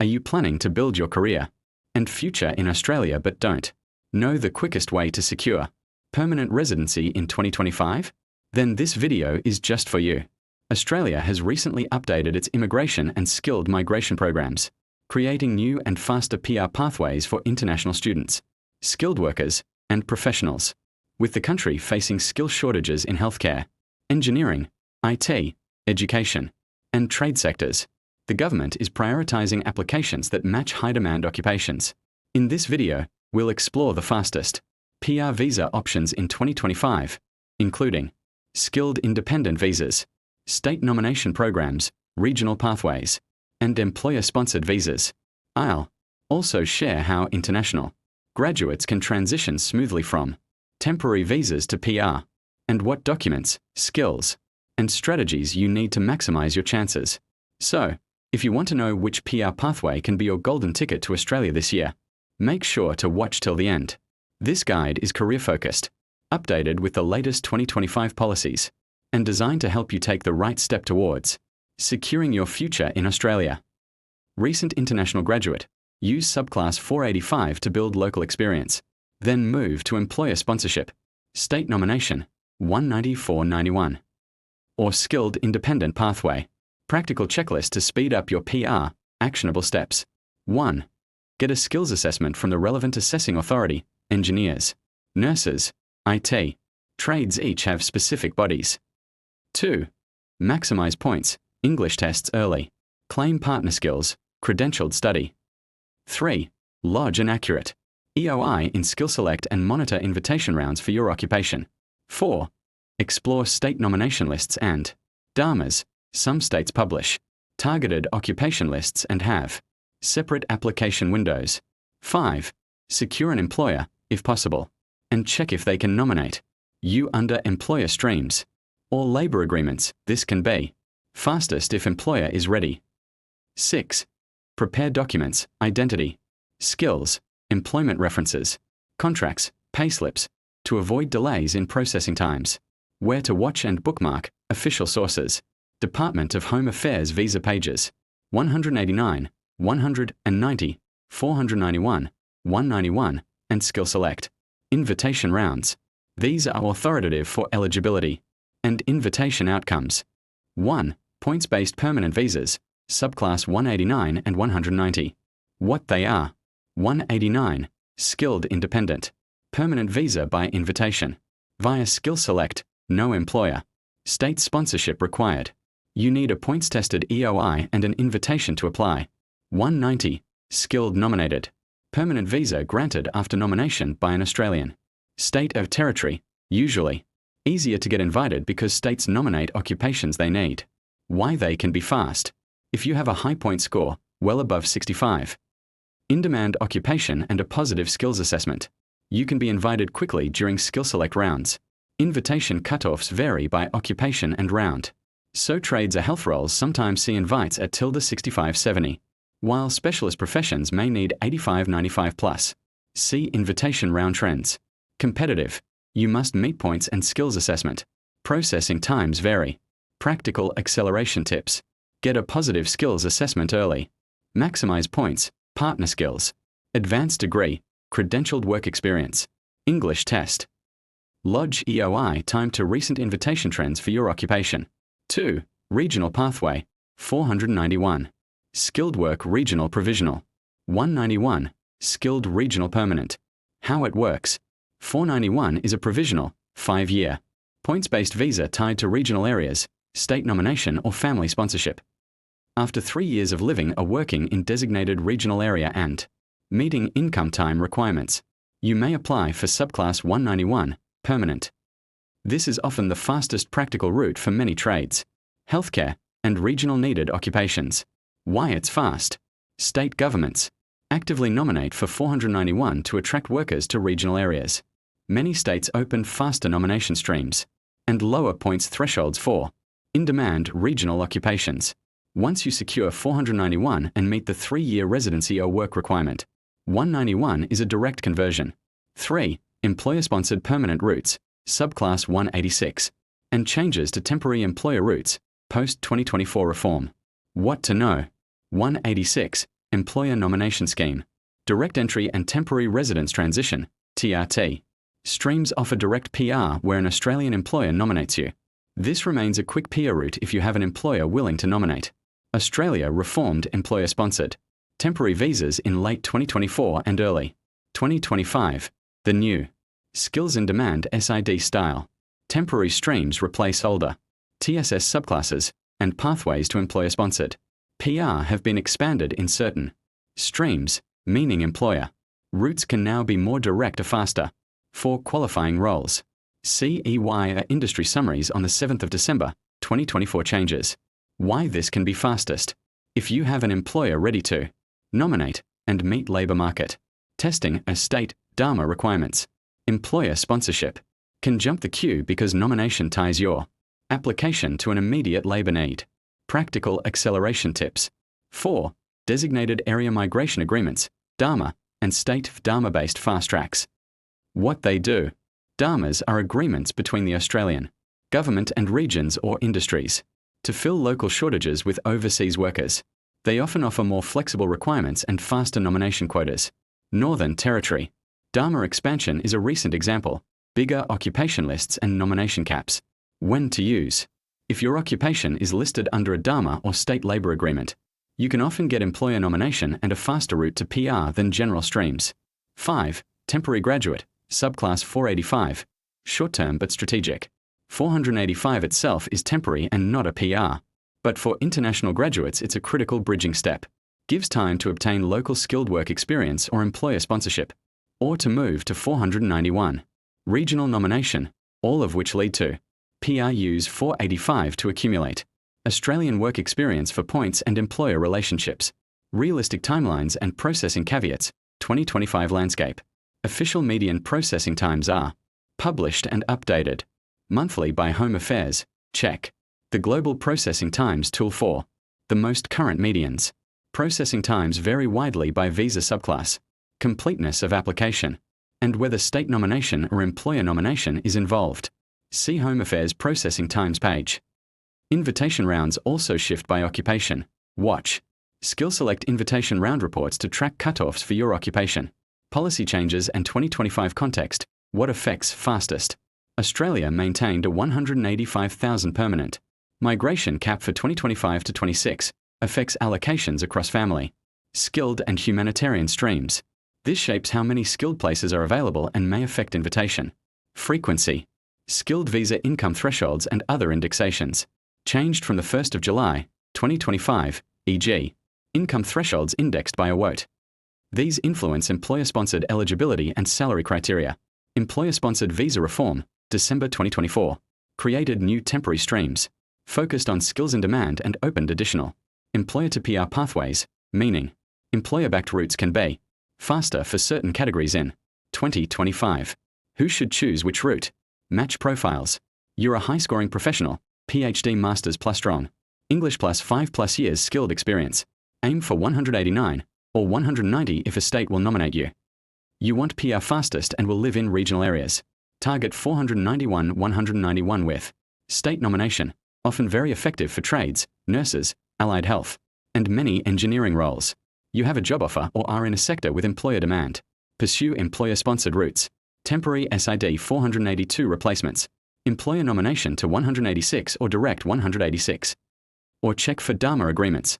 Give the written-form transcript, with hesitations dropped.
Are you planning to build your career and future in Australia but don't know the quickest way to secure permanent residency in 2025? Then this video is just for you. Australia has recently updated its immigration and skilled migration programs, creating new and faster PR pathways for international students, skilled workers, and professionals. With the country facing skill shortages in healthcare, engineering, IT, education, and trade sectors, the government is prioritizing applications that match high-demand occupations. In this video, we'll explore the fastest PR visa options in 2025, including skilled independent visas, state nomination programs, regional pathways, and employer-sponsored visas. I'll also share how international graduates can transition smoothly from temporary visas to PR, and what documents, skills, and strategies you need to maximize your chances. So, if you want to know which PR pathway can be your golden ticket to Australia this year, make sure to watch till the end. This guide is career-focused, updated with the latest 2025 policies, and designed to help you take the right step towards securing your future in Australia. Recent international graduate, use subclass 485 to build local experience, then move to employer sponsorship, state nomination, 19491. Or skilled independent pathway, practical checklist to speed up your PR, actionable steps. 1. Get a skills assessment from the relevant assessing authority. Engineers, nurses, IT, trades each have specific bodies. 2. Maximize points, English tests early. Claim partner skills, credentialed study. 3. Lodge an accurate EOI in Skill Select and monitor invitation rounds for your occupation. 4. Explore state nomination lists and DARMAs. Some states publish targeted occupation lists and have separate application windows. 5. Secure an employer, if possible, and check if they can nominate you under employer streams or labor agreements. This can be fastest if employer is ready. 6. Prepare documents, identity, skills, employment references, contracts, payslips, to avoid delays in processing times. Where to watch and bookmark official sources. Department of Home Affairs visa pages, 189, 190, 491, 191, and Skill Select. Invitation rounds. These are authoritative for eligibility and invitation outcomes. 1. Points-based permanent visas, subclass 189 and 190. What they are. 189, skilled independent, permanent visa by invitation. Via Skill Select, no employer. State sponsorship required. You need a points-tested EOI and an invitation to apply. 190, skilled nominated, permanent visa granted after nomination by an Australian. State of territory, usually. Easier to get invited because states nominate occupations they need. Why they can be fast. If you have a high point score, well above 65. In-demand occupation and a positive skills assessment. You can be invited quickly during Skill Select rounds. Invitation cutoffs vary by occupation and round. So trades or health roles sometimes see invites at ~65-70, while specialist professions may need 85-95 plus. See invitation round trends. Competitive. You must meet points and skills assessment. Processing times vary. Practical acceleration tips. Get a positive skills assessment early. Maximize points, partner skills, advanced degree, credentialed work experience, English test. Lodge EOI time to recent invitation trends for your occupation. 2. Regional pathway, 491. Skilled work regional provisional. 191. Skilled regional permanent. How it works. 491 is a provisional, 5-year, points-based visa tied to regional areas, state nomination or family sponsorship. After 3 years of living or working in designated regional area and meeting income time requirements, you may apply for subclass 191, permanent. This is often the fastest practical route for many trades, healthcare, and regional needed occupations. Why it's fast. State governments actively nominate for 491 to attract workers to regional areas. Many states open faster nomination streams and lower points thresholds for in-demand regional occupations. Once you secure 491 and meet the 3-year residency or work requirement, 191 is a direct conversion. 3. Employer-sponsored permanent routes, subclass 186, and changes to temporary employer routes, post-2024 reform. What to know. 186, Employer Nomination Scheme. Direct Entry and Temporary Residence Transition, TRT. Streams offer direct PR where an Australian employer nominates you. This remains a quick PR route if you have an employer willing to nominate. Australia reformed employer-sponsored. Temporary visas in late 2024 and early 2025. The new Skills in Demand SID style. Temporary streams replace older TSS subclasses, and pathways to employer-sponsored PR have been expanded in certain streams, meaning employer routes can now be more direct or faster. For qualifying roles, see EY industry summaries on the 7th of December, 2024 changes. Why this can be fastest. If you have an employer ready to nominate and meet labour market testing as state DARMA requirements, employer sponsorship can jump the queue because nomination ties your application to an immediate labour need. Practical acceleration tips. 4. Designated Area Migration Agreements, DARMA, and state DARMA-based fast tracks. What they do. DARMAs are agreements between the Australian government and regions or industries to fill local shortages with overseas workers. They often offer more flexible requirements and faster nomination quotas. Northern Territory. DARMA expansion is a recent example. Bigger occupation lists and nomination caps. When to use. If your occupation is listed under a DARMA or state labour agreement, you can often get employer nomination and a faster route to PR than general streams. 5. Temporary graduate, subclass 485. Short-term but strategic. 485 itself is temporary and not a PR. But for international graduates, it's a critical bridging step. Gives time to obtain local skilled work experience or employer sponsorship, or to move to 491. Regional nomination, all of which lead to PRUs 485 to accumulate. Australian work experience for points and employer relationships. Realistic timelines and processing caveats, 2025 landscape. Official median processing times are published and updated monthly by Home Affairs. Check the Global Processing Times tool for the most current medians. Processing times vary widely by visa subclass, completeness of application, and whether state nomination or employer nomination is involved. See Home Affairs Processing Times page. Invitation rounds also shift by occupation. Watch Skill Select invitation round reports to track cutoffs for your occupation. Policy changes and 2025 context. What affects fastest? Australia maintained a 185,000 permanent migration cap for 2025 to 26, affects allocations across family, skilled and humanitarian streams. This shapes how many skilled places are available and may affect invitation. Frequency. Skilled visa income thresholds and other indexations. Changed from the 1st of July, 2025, e.g., income thresholds indexed by a WOT. These influence employer-sponsored eligibility and salary criteria. Employer-sponsored visa reform, December 2024, created new temporary streams, focused on skills in demand and opened additional employer-to-PR pathways, meaning employer-backed routes can be faster for certain categories in 2025. Who should choose which route? Match profiles. You're a high-scoring professional, PhD Masters plus strong, English plus 5+ years skilled experience. Aim for 189 or 190 if a state will nominate you. You want PR fastest and will live in regional areas. Target 491-191 with state nomination, often very effective for trades, nurses, allied health, and many engineering roles. You have a job offer or are in a sector with employer demand. Pursue employer-sponsored routes. Temporary SID 482 replacements. Employer nomination to 186 or direct 186. Or check for DARMA agreements.